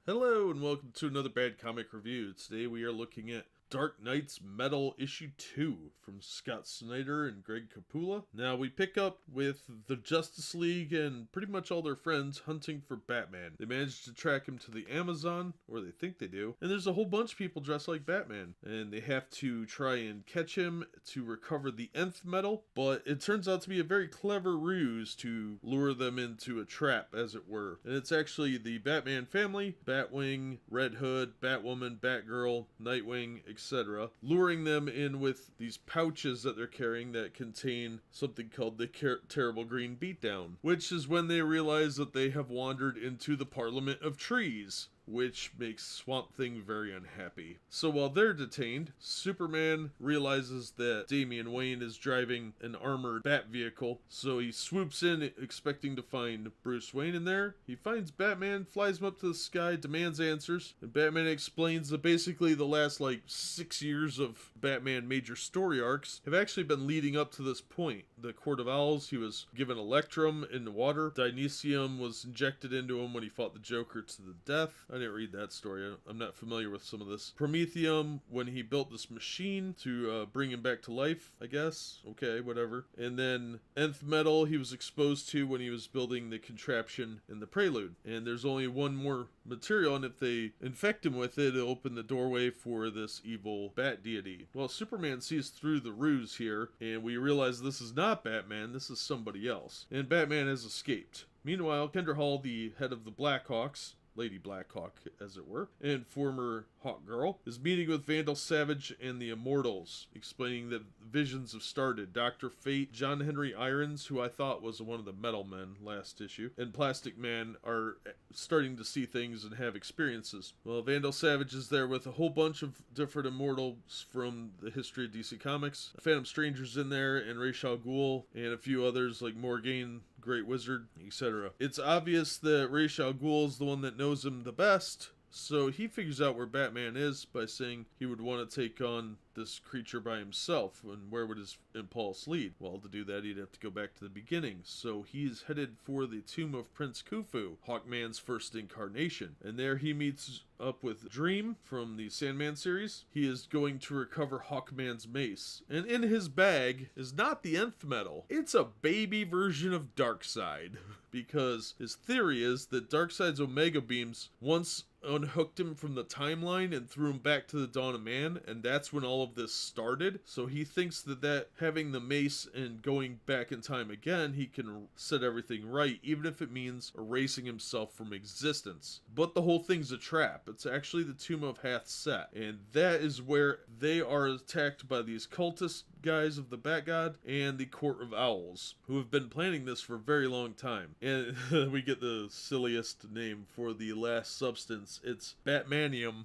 Hello and welcome to another Bad Comic Review. Today we are looking at Dark Knight's Metal Issue 2 from Scott Snyder and Greg Capullo. Now we pick up with the Justice League and pretty much all their friends hunting for Batman. They manage to track him to the Amazon, or they think they do, and there's a whole bunch of people dressed like Batman. And they have to try and catch him to recover the nth metal, but it turns out to be a very clever ruse to lure them into a trap, as it were. And it's actually the Batman family, Batwing, Red Hood, Batwoman, Batgirl, Nightwing, etc., luring them in with these pouches that they're carrying that contain something called the Terrible Green Beatdown, which is when they realize that they have wandered into the Parliament of Trees, which makes Swamp Thing very unhappy. So while they're detained, Superman realizes that Damian Wayne is driving an armored bat vehicle, so he swoops in expecting to find Bruce Wayne in there. He finds Batman, flies him up to the sky, demands answers, and Batman explains that basically the last 6 years of Batman major story arcs have actually been leading up to this point. The Court of Owls, he was given Electrum in the water. Dionysium was injected into him when he fought the Joker to the death. I didn't read that story. I'm not familiar with some of this. Promethium, when he built this machine to bring him back to life, I guess. Okay, whatever. And then nth metal he was exposed to when he was building the contraption in the Prelude. And there's only one more material, and if they infect him with it, it'll open the doorway for this evil bat deity. Well, Superman sees through the ruse here, and we realize this is not Batman, this is somebody else. And Batman has escaped. Meanwhile, Kendra Hall, the head of the Blackhawks, Lady Blackhawk, as it were, and former Hawkgirl, is meeting with Vandal Savage and the Immortals, explaining that visions have started. Dr. Fate, John Henry Irons, who I thought was one of the Metal Men last issue, and Plastic Man are starting to see things and have experiences. Well, Vandal Savage is there with a whole bunch of different Immortals from the history of DC Comics. Phantom Stranger's in there, and Ra's al Ghul, and a few others like Morgaine, Great Wizard, etc. It's obvious that Ra's al Ghul is the one that knows him the best, so he figures out where Batman is by saying he would want to take on this creature by himself, and where would his impulse lead? Well, to do that he'd have to go back to the beginning, so he's headed for the tomb of Prince Khufu, Hawkman's first incarnation, and there he meets up with Dream from the Sandman series. He is going to recover Hawkman's mace, and in his bag is not the nth metal, it's a baby version of Darkseid, because his theory is that Darkseid's Omega beams once unhooked him from the timeline and threw him back to the dawn of man, and that's when all of this started. So he thinks that having the mace and going back in time again, he can set everything right, even if it means erasing himself from existence. But the whole thing's a trap. It's actually the Tomb of Hath Set, and that is where they are attacked by these cultist guys of the Bat God and the Court of Owls, who have been planning this for a very long time. And we get the silliest name for the last substance. It's Batmanium,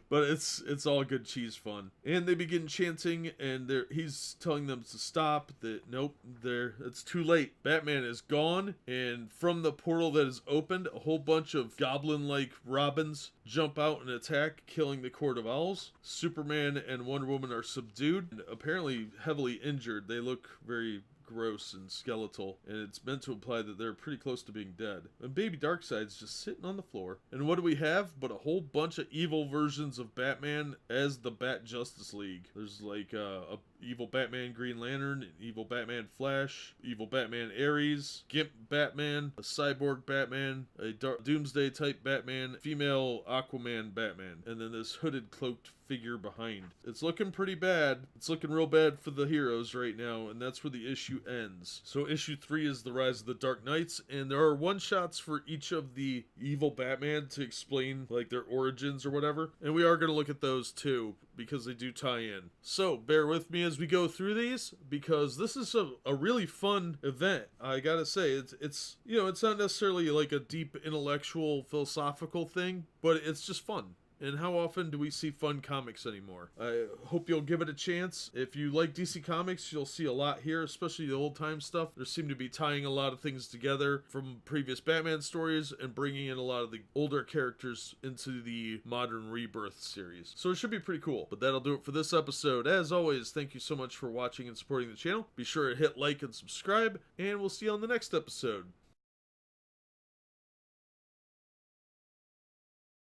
but it's all good cheese fun. And they begin chanting, and he's telling them to stop, that nope, it's too late. Batman is gone, and from the portal that is opened, a whole bunch of goblin-like robins jump out and attack, killing the Court of Owls. Superman and Wonder Woman are subdued, and apparently heavily injured. They look very gross and skeletal, and it's meant to imply that they're pretty close to being dead. And baby Darkseid's just sitting on the floor. And what do we have but a whole bunch of evil versions of Batman as the Bat Justice League? There's a evil Batman Green Lantern, an evil Batman Flash, evil Batman Ares, Gimp Batman, a cyborg Batman, a Doomsday type Batman, female Aquaman Batman, and then this hooded cloaked figure behind. It's looking pretty bad. It's looking real bad for the heroes right now, and that's where the issue ends. So issue 3 is the Rise of the Dark Knights, and there are one-shots for each of the evil Batman to explain their origins or whatever, and we are going to look at those too, because they do tie in. So bear with me as we go through these, because this is a really fun event. I gotta say, it's not necessarily like a deep intellectual philosophical thing, but it's just fun. And how often do we see fun comics anymore? I hope you'll give it a chance. If you like DC Comics, you'll see a lot here, especially the old-time stuff. There seem to be tying a lot of things together from previous Batman stories and bringing in a lot of the older characters into the modern Rebirth series. So it should be pretty cool. But that'll do it for this episode. As always, thank you so much for watching and supporting the channel. Be sure to hit like and subscribe, and we'll see you on the next episode.